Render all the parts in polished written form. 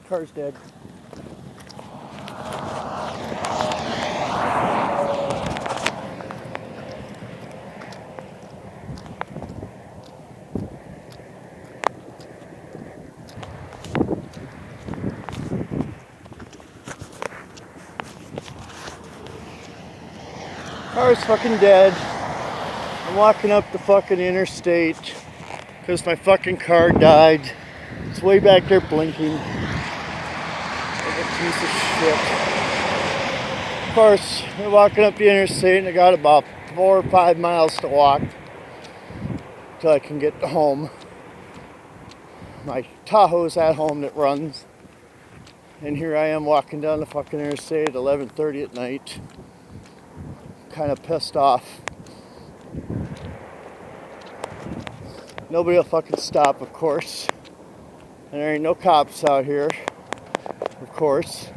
Car's dead. Car's fucking dead. I'm walking up the fucking interstate because my fucking car died. It's way back there blinking. Like a piece of shit. Of course, I'm walking up the interstate and I got about 4 or 5 miles to walk till I can get home. My Tahoe's at home that runs. And here I am walking down the fucking interstate at 11:30 at night. Kind of pissed off. Nobody will fucking stop, of course. And there ain't no cops out here, of course.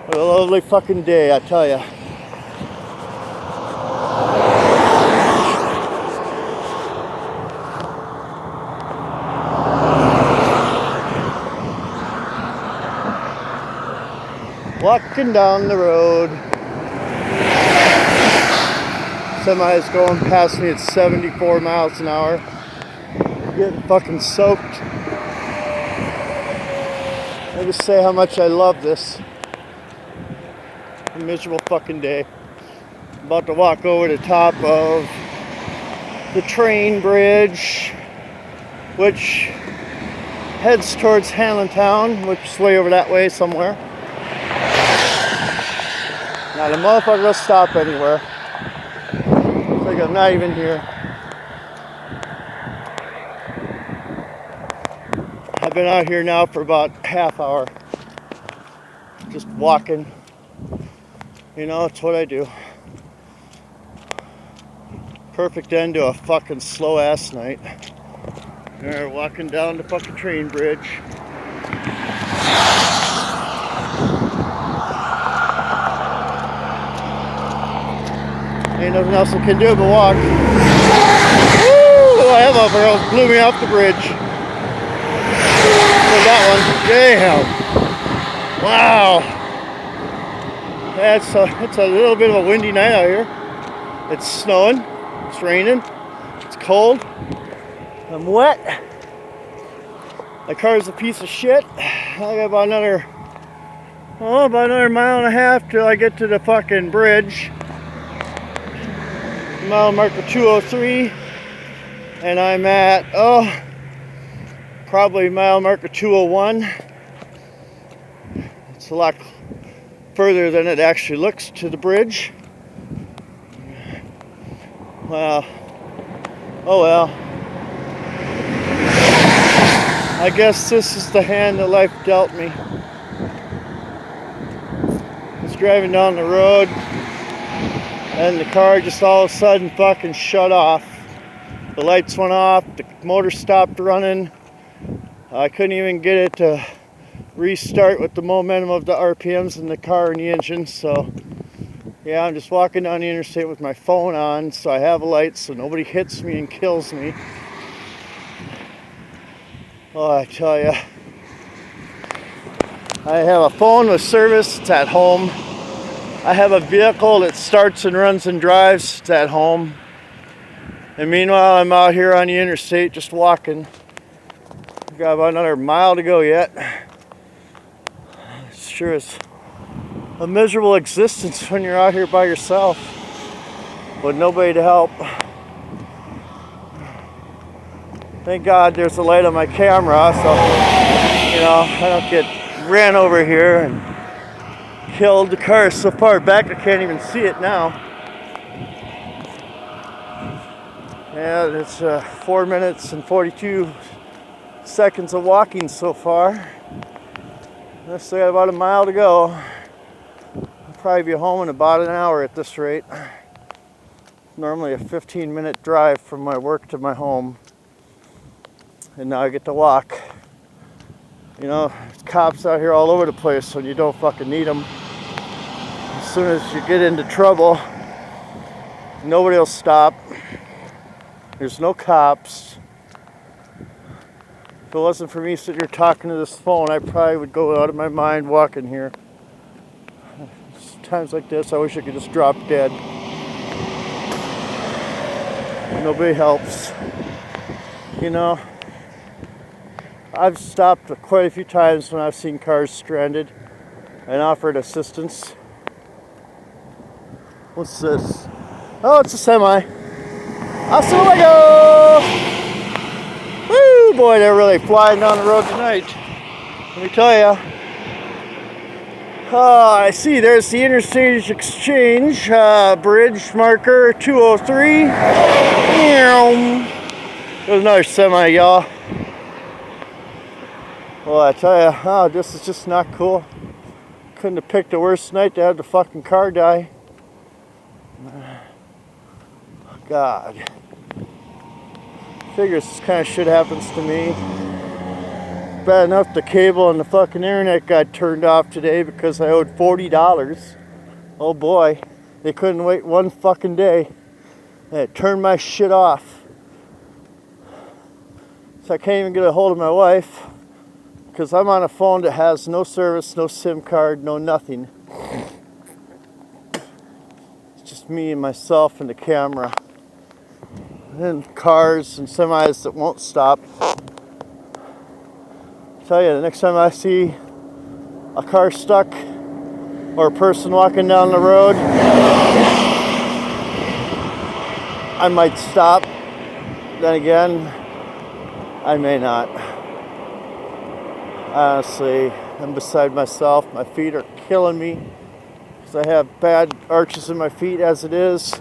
What a lovely fucking day, I tell ya. Walking down the road. Semi's going past me at 74 miles an hour. Getting fucking soaked. I just say how much I love this. A miserable fucking day. I'm about to walk over the top of the train bridge, which heads towards Allentown, which is way over that way somewhere. Now the motherfucker will stop anywhere. It's like I'm not even here. I've been out here now for about half hour. Just walking. You know, it's what I do. Perfect end to a fucking slow ass night. We're walking down the fucking train bridge. Ain't nothing else I can do but walk. Woo! I have almost blew me off the bridge. Look at that one. Damn. Wow. It's a little bit of a windy night out here. It's snowing. It's raining. It's cold. I'm wet. My car's a piece of shit. I got about another mile and a half till I get to the fucking bridge. Mile marker 203, and I'm at probably mile marker 201. It's a lot further than it actually looks to the bridge. Well, oh well. I guess this is the hand that life dealt me. I was driving down the road and the car just all of a sudden fucking shut off. The lights went off, the motor stopped running. I couldn't even get it to restart with the momentum of the RPMs in the car and the engine. So yeah, I'm just walking down the interstate with my phone on, so I have a light so nobody hits me and kills me. Oh, I tell ya, I have a phone with service, it's at home. I have a vehicle that starts and runs and drives, it's at home. And meanwhile, I'm out here on the interstate just walking. I've got about another mile to go yet. It sure is a miserable existence when you're out here by yourself with nobody to help. Thank God there's a light on my camera, so you know I don't get ran over here and killed. The car is so far back I can't even see it now. Yeah, it's 4 minutes and 42 seconds of walking so far. I still got about a mile to go. I'll probably be home in about an hour at this rate. Normally a 15-minute drive from my work to my home. And now I get to walk. You know, there's cops out here all over the place when you don't fucking need them. As soon as you get into trouble, nobody will stop. There's no cops. If it wasn't for me sitting here talking to this phone, I probably would go out of my mind walking here. Times like this, I wish I could just drop dead. Nobody helps. You know, I've stopped quite a few times when I've seen cars stranded and offered assistance. What's this? Oh, it's a semi. Hasta luego! Woo, boy, they're really flying down the road tonight. Let me tell you. I see there's the Interstate Exchange bridge marker 203. There's another semi, y'all. Well, I tell you, this is just not cool. Couldn't have picked a worse night to have the fucking car die. God. Figures this kind of shit happens to me. Bad enough the cable and the fucking internet got turned off today because I owed $40. Oh boy, they couldn't wait one fucking day. They turned my shit off. So I can't even get a hold of my wife because I'm on a phone that has no service, no SIM card, no nothing. It's just me and myself and the camera. And then cars and semis that won't stop. Tell you, the next time I see a car stuck or a person walking down the road, I might stop. Then again, I may not. Honestly, I'm beside myself. My feet are killing me because I have bad arches in my feet as it is.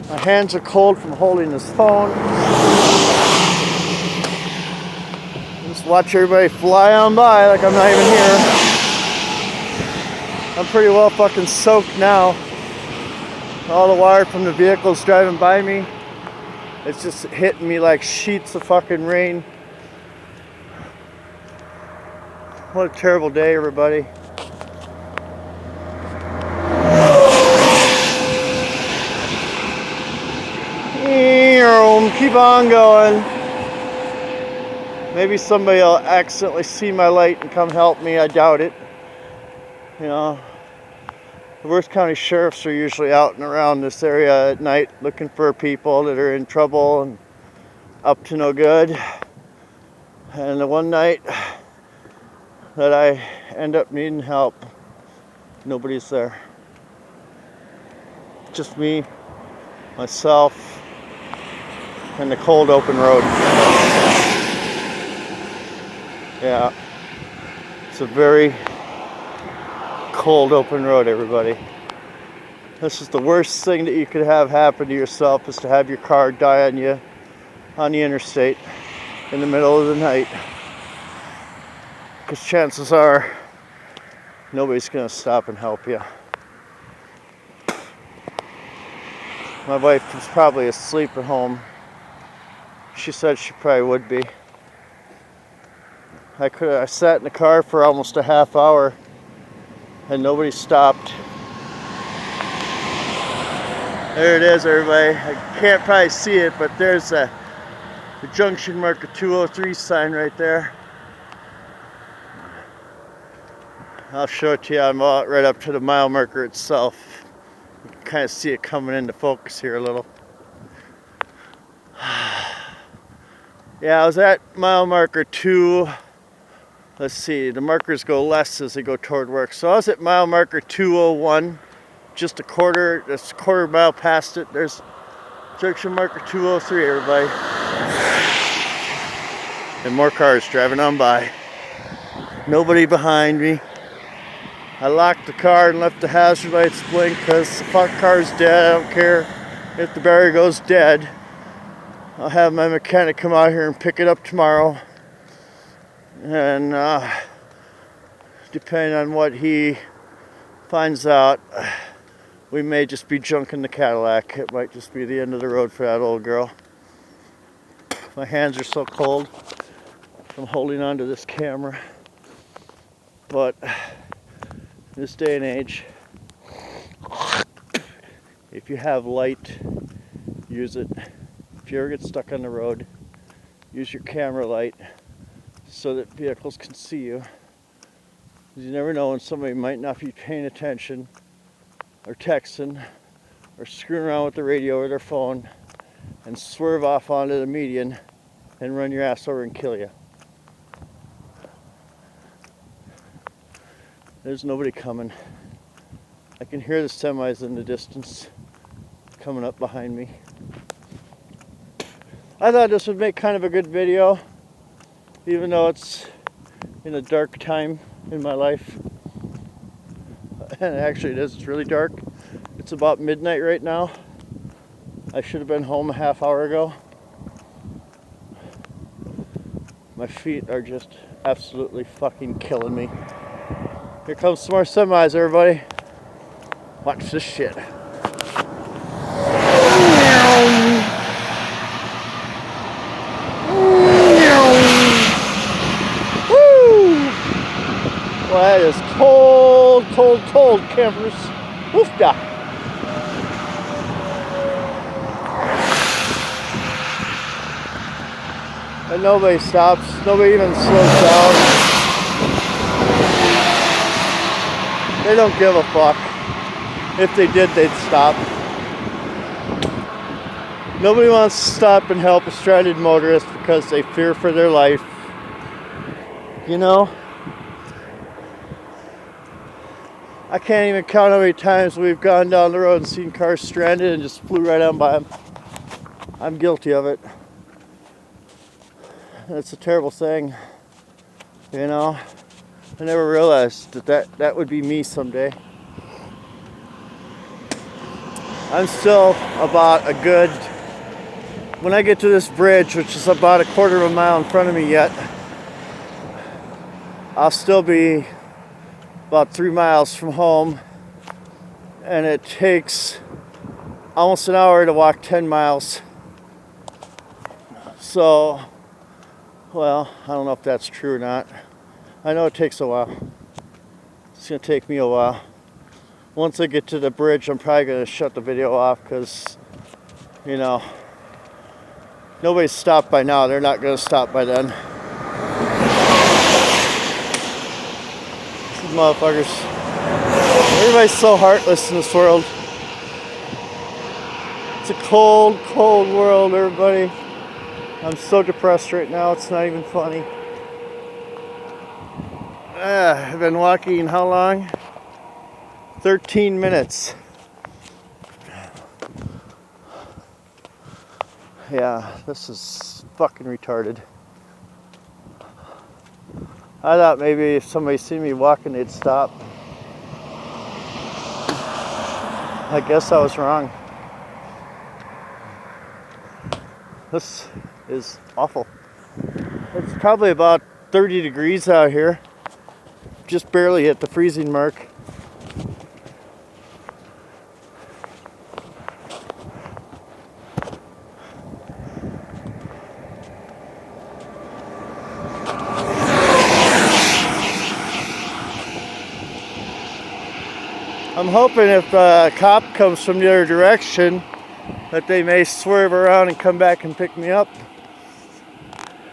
My hands are cold from holding this phone. Just watch everybody fly on by like I'm not even here. I'm pretty well fucking soaked now. All the water from the vehicles driving by me, it's just hitting me like sheets of fucking rain. What a terrible day, everybody. Keep on going. Maybe somebody will accidentally see my light and come help me. I doubt it. You know, the Worth County sheriffs are usually out and around this area at night looking for people that are in trouble and up to no good. And the one night that I end up needing help, nobody's there. Just me, myself, and the cold open road. Yeah, it's a very cold open road, everybody. This is the worst thing that you could have happen to yourself, is to have your car die on you on the interstate in the middle of the night. Because chances are nobody's going to stop and help you. My wife was probably asleep at home. She said she probably would be. I sat in the car for almost a half hour and nobody stopped. There it is, everybody. I can't probably see it, but there's the junction marker 203 sign right there. I'll show it to you. I'm right up to the mile marker itself. You can kind of see it coming into focus here a little. Yeah, I was at mile marker 2. Let's see, the markers go less as they go toward work. So I was at mile marker 201, just a quarter mile past it. There's junction marker 203, everybody. And more cars driving on by. Nobody behind me. I locked the car and left the hazard lights blink because the fuck car's dead. I don't care if the battery goes dead. I'll have my mechanic come out here and pick it up tomorrow. And depending on what he finds out, we may just be junking the Cadillac. It might just be the end of the road for that old girl. My hands are so cold from holding onto this camera. But this day and age, if you have light, use it. If you ever get stuck on the road, use your camera light. so that vehicles can see you. You never know when somebody might not be paying attention or texting or screwing around with the radio or their phone and swerve off onto the median and run your ass over and kill you. There's nobody coming. I can hear the semis in the distance coming up behind me. I thought this would make kind of a good video, even though it's in a dark time in my life. And actually it is, it's really dark. It's about midnight right now. I should have been home a half hour ago. My feet are just absolutely fucking killing me. Here comes some more semis, everybody. Watch this shit. Well, that is cold, cold, cold, campers. Oofda. And nobody stops. Nobody even slows down. They don't give a fuck. If they did, they'd stop. Nobody wants to stop and help a stranded motorist because they fear for their life. You know? I can't even count how many times we've gone down the road and seen cars stranded and just flew right on by them. I'm guilty of it. It's a terrible thing. You know? I never realized that would be me someday. I'm still about a good... When I get to this bridge, which is about a quarter of a mile in front of me yet, I'll still be about 3 miles from home, and it takes almost an hour to walk 10 miles. So, well, I don't know if that's true or not. I know it takes a while. It's going to take me a while. Once I get to the bridge, I'm probably going to shut the video off because, you know, nobody's stopped by now. They're not going to stop by then. These motherfuckers. Everybody's so heartless in this world. It's a cold, cold world, everybody. I'm so depressed right now, it's not even funny. I've been walking how long? 13 minutes. Yeah, this is fucking retarded. I thought maybe if somebody seen me walking, they'd stop. I guess I was wrong. This is awful. It's probably about 30 degrees out here. Just barely hit the freezing mark. I'm hoping if a cop comes from the other direction that they may swerve around and come back and pick me up.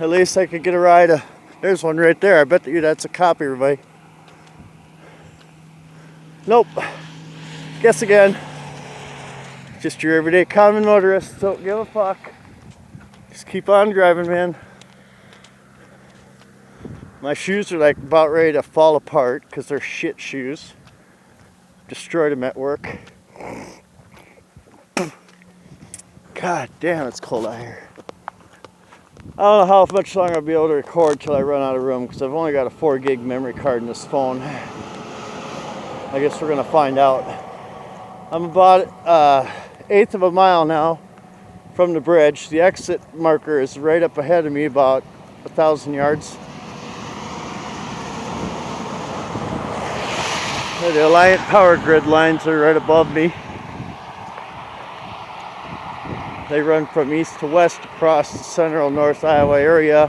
At least I could get a ride. There's one right there. I bet you that's a cop, everybody. Nope. Guess again. Just your everyday common motorist. Don't give a fuck. Just keep on driving, man. My shoes are like about ready to fall apart because they're shit shoes. Destroyed them at work. God damn, it's cold out here. I don't know how much longer I'll be able to record till I run out of room because I've only got a 4 gig memory card in this phone. I guess we're gonna find out. I'm about 1/8 of a mile now from the bridge. The exit marker is right up ahead of me, about 1,000 yards. The Alliant power grid lines are right above me. They run from east to west across the central North Iowa area.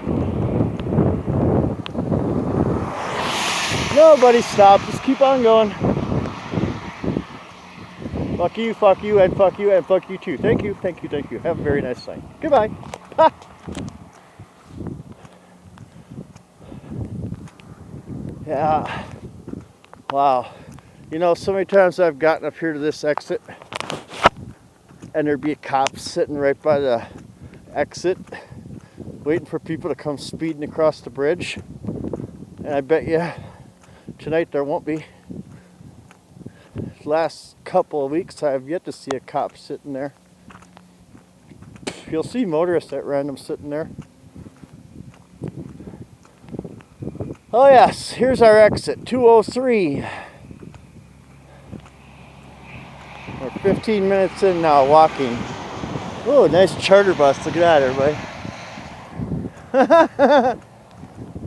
Nobody stop, just keep on going. Fuck you, and fuck you, and fuck you too. Thank you, thank you, thank you. Have a very nice night. Goodbye. Ha! Yeah. Wow. You know, so many times I've gotten up here to this exit and there'd be a cop sitting right by the exit waiting for people to come speeding across the bridge. And I bet you tonight there won't be. Last couple of weeks I have yet to see a cop sitting there. You'll see motorists at random sitting there. Oh yes, here's our exit, 203. We're 15 minutes in now, walking. Oh, nice charter bus, look at that, everybody.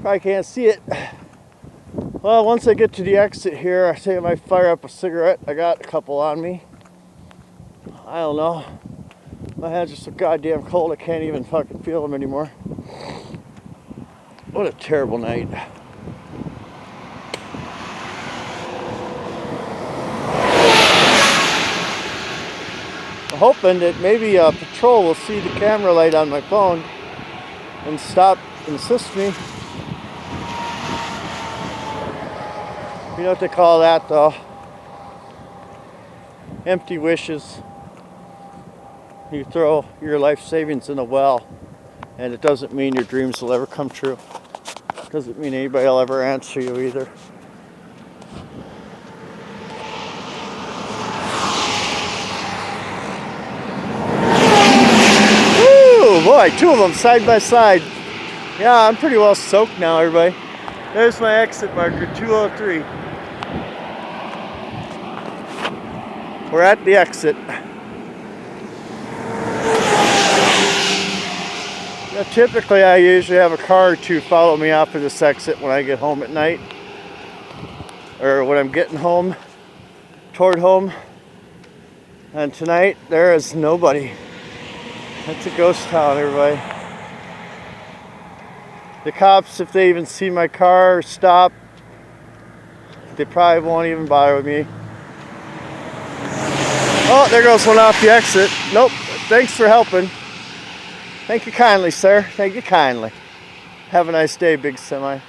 Probably can't see it. Well, once I get to the exit here, I think I might fire up a cigarette. I got a couple on me. I don't know. My hands are so goddamn cold I can't even fucking feel them anymore. What a terrible night. I'm hoping that maybe a patrol will see the camera light on my phone and stop and assist me. You know what they call that though? Empty wishes. You throw your life savings in a well and it doesn't mean your dreams will ever come true. It doesn't mean anybody will ever answer you either. Woo! Boy, two of them side by side. Yeah, I'm pretty well soaked now, everybody. There's my exit marker, 203. We're at the exit. Now, typically, I usually have a car or two follow me off of this exit when I get home at night. Or when I'm getting home, toward home. And tonight, there is nobody. It's a ghost town, everybody. The cops, if they even see my car stop, they probably won't even bother with me. Oh, there goes one off the exit. Nope, thanks for helping. Thank you kindly, sir. Thank you kindly. Have a nice day, big semi.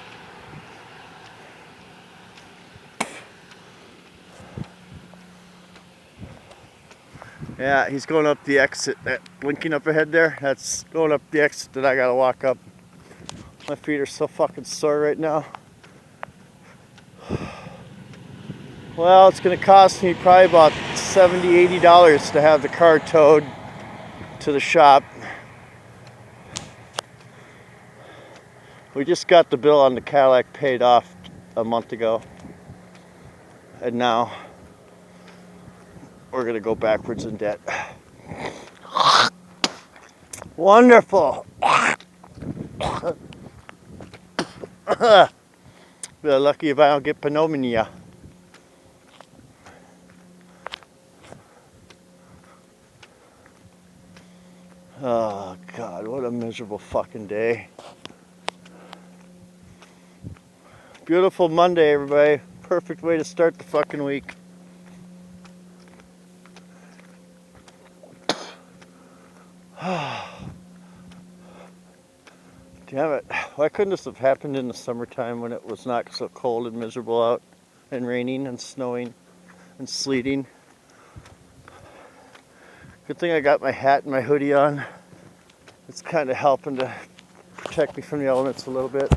Yeah, he's going up the exit. That blinking up ahead there, that's going up the exit that I gotta walk up. My feet are so fucking sore right now. Well, it's gonna cost me probably about $70, $80 to have the car towed to the shop. We just got the bill on the Cadillac paid off a month ago. And now we're gonna go backwards in debt. Wonderful. Be lucky if I don't get pneumonia. Oh God, what a miserable fucking day. Beautiful Monday, everybody. Perfect way to start the fucking week. Damn it. Why couldn't this have happened in the summertime when it was not so cold and miserable out and raining and snowing and sleeting? Good thing I got my hat and my hoodie on. It's kind of helping to protect me from the elements a little bit.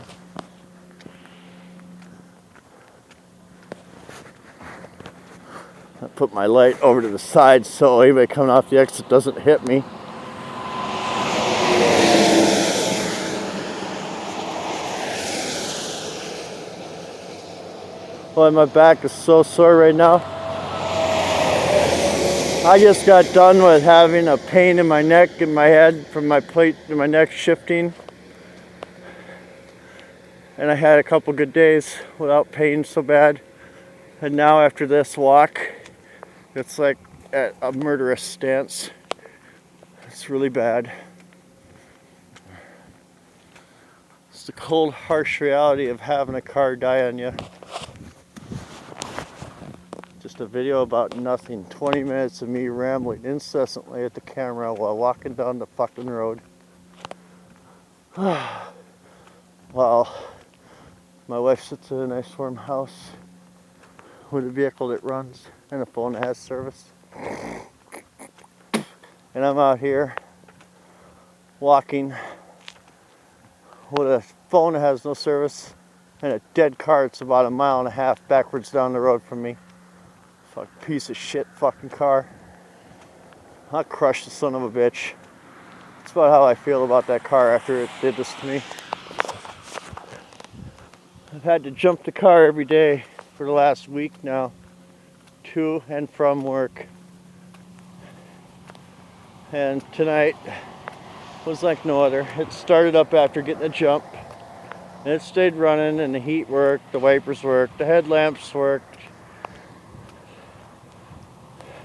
I put my light over to the side so anybody coming off the exit doesn't hit me. Boy, my back is so sore right now. I just got done with having a pain in my neck and my head from my plate and my neck shifting. And I had a couple good days without pain so bad. And now after this walk, it's like at a murderous stance. It's really bad. It's the cold, harsh reality of having a car die on you. Just a video about nothing. 20 minutes of me rambling incessantly at the camera while walking down the fucking road. Well, My wife sits in a nice warm house with a vehicle that runs and a phone that has service. And I'm out here walking with a phone that has no service and a dead car that's about 1.5 miles backwards down the road from me. Fuck piece of shit fucking car. I'll crush the son of a bitch. That's about how I feel about that car after it did this to me. I've had to jump the car every day for the last week now, to and from work. And tonight was like no other. It started up after getting a jump, and it stayed running, and the heat worked, the wipers worked, the headlamps worked,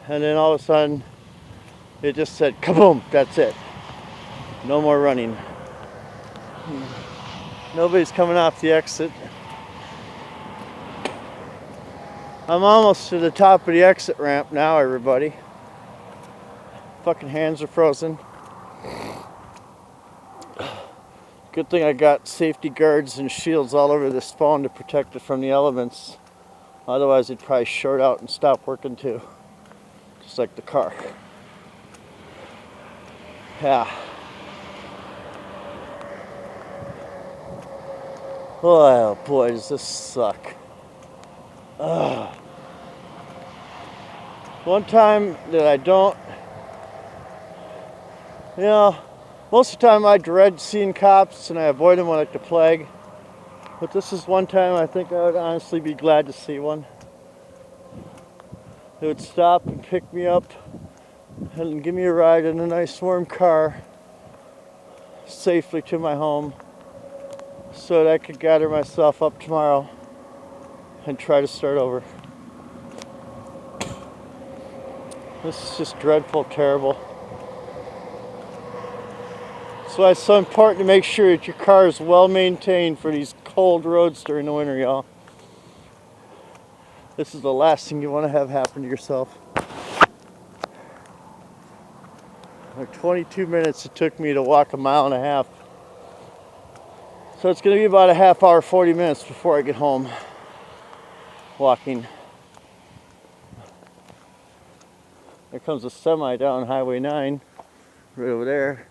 and then all of a sudden it just said kaboom, that's it. No more running. Nobody's coming off the exit. I'm almost to the top of the exit ramp now, everybody. Fucking hands are frozen. Good thing I got safety guards and shields all over this phone to protect it from the elements. Otherwise it'd probably short out and stop working too. Just like the car. Yeah. Oh boy, does this suck. Ugh. One time that I don't, most of the time I dread seeing cops and I avoid them like the plague. But this is one time I think I would honestly be glad to see one. They would stop and pick me up and give me a ride in a nice warm car safely to my home so that I could gather myself up tomorrow and try to start over. This is just dreadful, terrible. That's why it's so important to make sure that your car is well maintained for these cold roads during the winter, y'all. This is the last thing you want to have happen to yourself. Like 22 minutes it took me to walk 1.5 miles. So it's going to be about a half hour, 40 minutes before I get home walking. There comes a semi down Highway 9 right over there.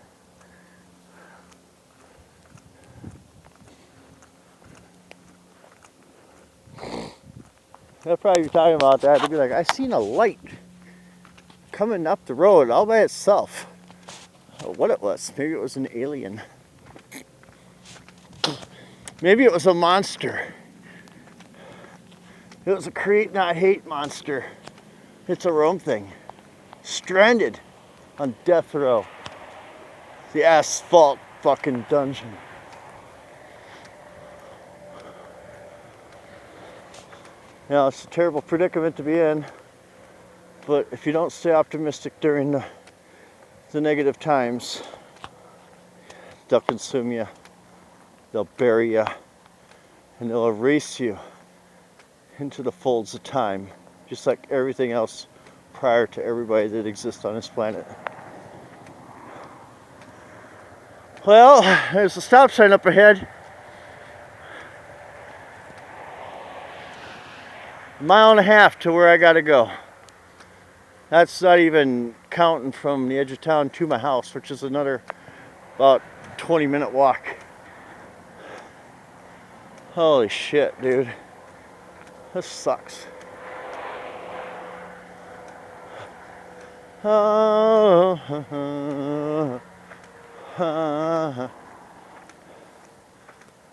They'll probably be talking about that. They'll be like, I seen a light coming up the road all by itself. What it was? Maybe it was an alien. Maybe it was a monster. It was a create not hate monster. It's a Rome thing. Stranded on death row. The asphalt fucking dungeon. You know, it's a terrible predicament to be in, but if you don't stay optimistic during the negative times, they'll consume you, they'll bury you, and they'll erase you into the folds of time, just like everything else prior to everybody that exists on this planet. Well, there's a stop sign up ahead. 1.5 miles to where I gotta go. That's not even counting from the edge of town to my house, which is another about 20-minute walk. Holy shit, dude. This sucks. Yeah,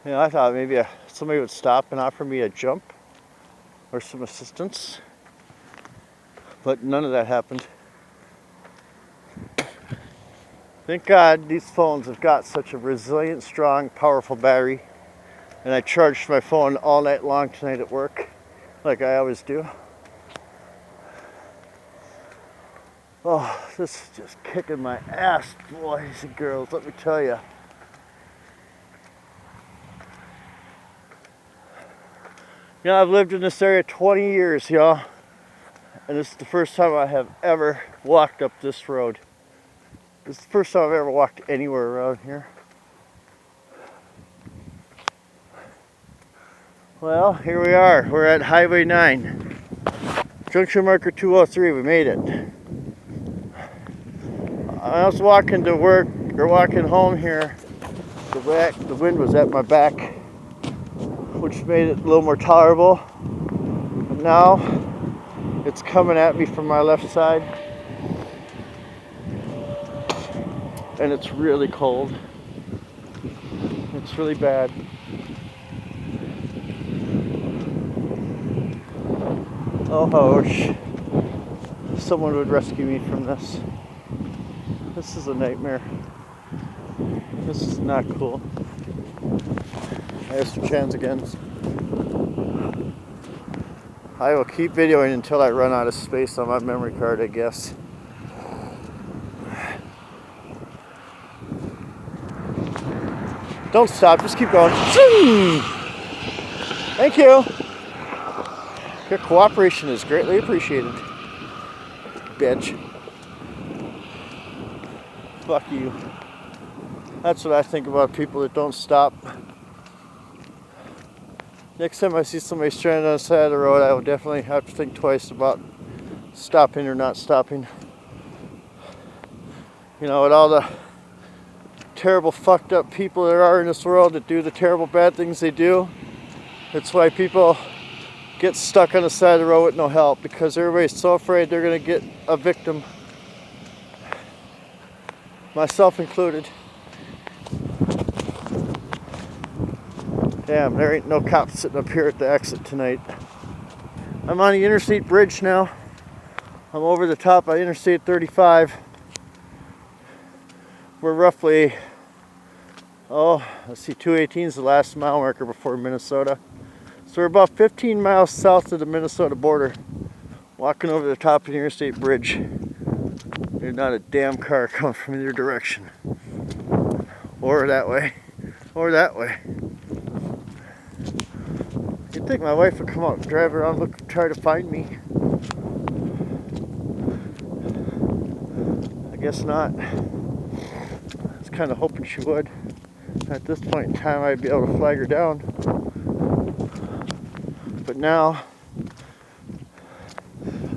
I thought maybe somebody would stop and offer me a jump or some assistance, but none of that happened. Thank God these phones have got such a resilient, strong, powerful battery, and I charged my phone all night long tonight at work, like I always do. Oh, this is just kicking my ass, boys and girls, let me tell you. You know, I've lived in this area 20 years, y'all, and this is the first time I have ever walked up this road. This is the first time I've ever walked anywhere around here. Well, here we are. We're at Highway 9. Junction marker 203. We made it. I was walking to work, or walking home here. The wind was at my back, which made it a little more tolerable. But now, it's coming at me from my left side. And it's really cold. It's really bad. Oh, I wish someone would rescue me from this. This is a nightmare. This is not cool. I have some chance again. I will keep videoing until I run out of space on my memory card, I guess. Don't stop, just keep going. Thank you. Your cooperation is greatly appreciated. Bitch. Fuck you. That's what I think about people that don't stop. Next time I see somebody stranded on the side of the road, I will definitely have to think twice about stopping or not stopping. You know, with all the terrible fucked up people there are in this world that do the terrible bad things they do, that's why people get stuck on the side of the road with no help, because everybody's so afraid they're going to get a victim. Myself included. Damn, there ain't no cops sitting up here at the exit tonight. I'm on the interstate bridge now. I'm over the top of Interstate 35. We're roughly, let's see, 218 is the last mile marker before Minnesota. So we're about 15 miles south of the Minnesota border, walking over the top of the interstate bridge. There's not a damn car coming from either direction. Or that way. Or that way. You'd think my wife would come out and drive around, try to find me. I guess not. I was kind of hoping she would. At this point in time, I'd be able to flag her down. But now,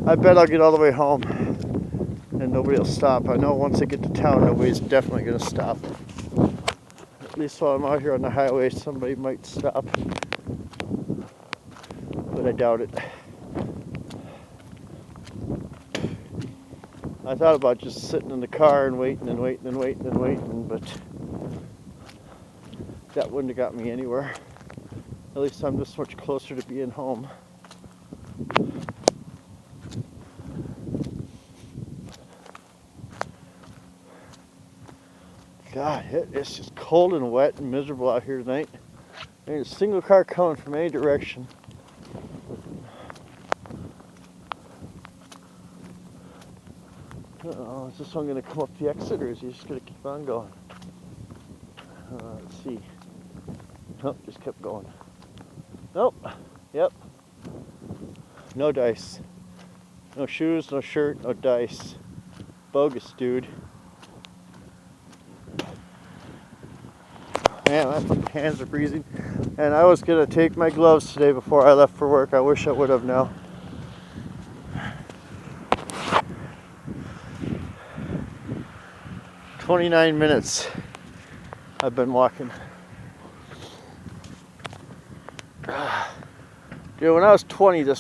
I bet I'll get all the way home and nobody will stop. I know once I get to town, nobody's definitely going to stop. At least while I'm out here on the highway, somebody might stop. But I doubt it. I thought about just sitting in the car and waiting and waiting and waiting and waiting, but that wouldn't have got me anywhere. At least I'm this much closer to being home. God, it's just cold and wet and miserable out here tonight. There ain't a single car coming from any direction. Uh-oh, is this one going to come up the exit, or is he just going to keep on going? Let's see. Nope, just kept going. Nope. Yep. No dice. No shoes, no shirt, no dice. Bogus, dude. Man, my fucking hands are freezing. And I was going to take my gloves today before I left for work. I wish I would have now. "29 minutes I've been walking. Dude, when I was 20, this